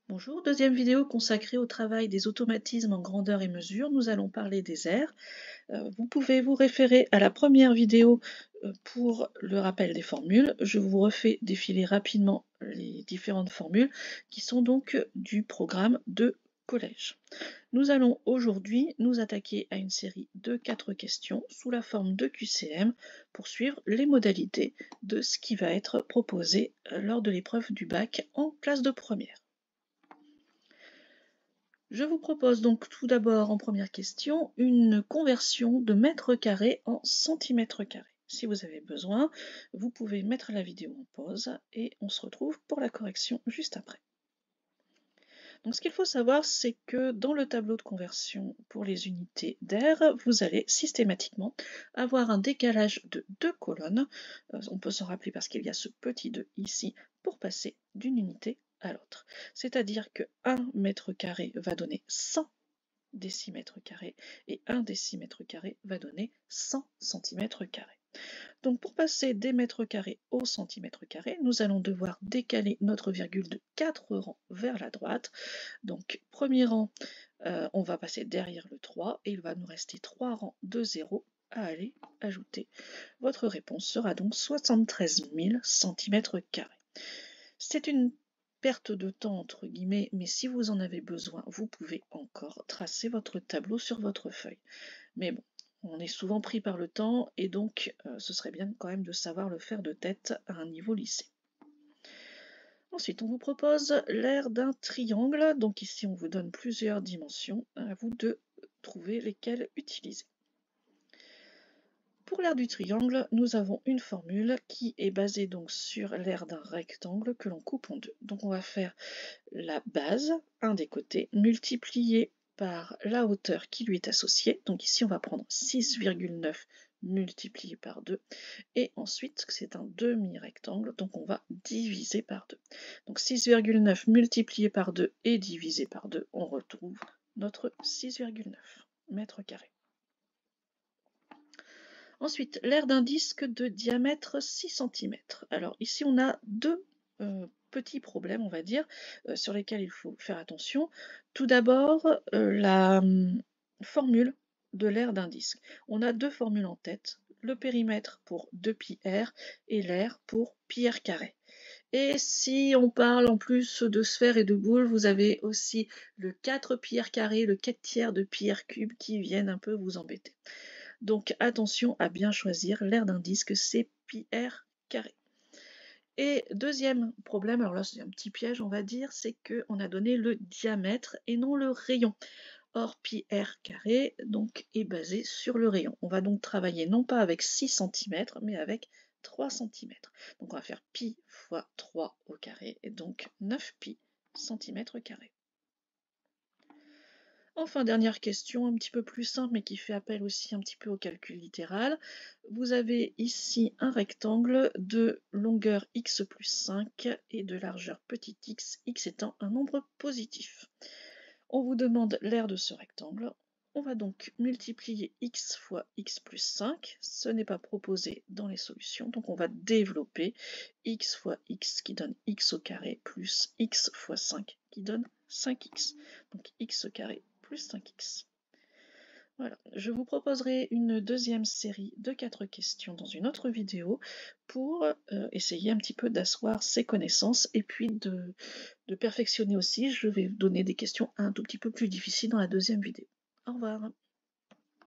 Bonjour, deuxième vidéo consacrée au travail des automatismes en grandeur et mesure. Nous allons parler des aires. Vous pouvez vous référer à la première vidéo pour le rappel des formules. Je vous refais défiler rapidement les différentes formules qui sont donc du programme de collège. Nous allons aujourd'hui nous attaquer à une série de 4 questions sous la forme de QCM pour suivre les modalités de ce qui va être proposé lors de l'épreuve du bac en classe de première. Je vous propose donc tout d'abord en première question une conversion de mètres carrés en centimètres carrés. Si vous avez besoin, vous pouvez mettre la vidéo en pause et on se retrouve pour la correction juste après. Donc ce qu'il faut savoir, c'est que dans le tableau de conversion pour les unités d'air, vous allez systématiquement avoir un décalage de 2 colonnes. On peut s'en rappeler parce qu'il y a ce petit 2 ici pour passer d'une unité à l'autre. C'est-à-dire que 1 mètre carré va donner 100 décimètres carrés et 1 décimètre carré va donner 100 centimètres carrés. Donc pour passer des mètres carrés au centimètre carré, nous allons devoir décaler notre virgule de 4 rangs vers la droite. Donc premier rang, on va passer derrière le 3 et il va nous rester 3 rangs de 0 à aller ajouter. Votre réponse sera donc 73 000 centimètres carrés. C'est une perte de temps entre guillemets, mais si vous en avez besoin, vous pouvez encore tracer votre tableau sur votre feuille. Mais bon, on est souvent pris par le temps et donc ce serait bien quand même de savoir le faire de tête à un niveau lycée. Ensuite, on vous propose l'aire d'un triangle. Donc ici, on vous donne plusieurs dimensions. À vous de trouver lesquelles utiliser. Pour l'aire du triangle, nous avons une formule qui est basée donc sur l'aire d'un rectangle que l'on coupe en deux. Donc on va faire la base, un des côtés, multiplié par la hauteur qui lui est associée. Donc ici, on va prendre 6,9 multiplié par 2. Et ensuite, c'est un demi-rectangle, donc on va diviser par 2. Donc 6,9 multiplié par 2 et divisé par 2, on retrouve notre 6,9 mètres carrés. Ensuite, l'aire d'un disque de diamètre 6 cm. Alors ici, on a deux petits problèmes, on va dire, sur lesquels il faut faire attention. Tout d'abord, la formule de l'aire d'un disque. On a deux formules en tête, le périmètre pour 2πr et l'aire pour πr carré. Et si on parle en plus de sphère et de boule, vous avez aussi le 4πr carré, le 4 tiers de πr cube qui viennent un peu vous embêter. Donc attention à bien choisir l'aire d'un disque, c'est πr carré. Et deuxième problème, alors là c'est un petit piège on va dire, c'est qu'on a donné le diamètre et non le rayon. Or πr carré donc, est basé sur le rayon. On va donc travailler non pas avec 6 cm mais avec 3 cm. Donc on va faire pi fois 3 au carré et donc 9π cm carrés. Enfin, dernière question, un petit peu plus simple, mais qui fait appel aussi un petit peu au calcul littéral. Vous avez ici un rectangle de longueur x plus 5 et de largeur petit x étant un nombre positif. On vous demande l'aire de ce rectangle. On va donc multiplier x fois x plus 5. Ce n'est pas proposé dans les solutions, donc on va développer x fois x qui donne x au carré plus x fois 5 qui donne 5x. Donc x au carré plus 5x. Voilà, je vous proposerai une deuxième série de 4 questions dans une autre vidéo pour essayer un petit peu d'asseoir ces connaissances et puis de perfectionner aussi. Je vais donner des questions un tout petit peu plus difficiles dans la deuxième vidéo. Au revoir.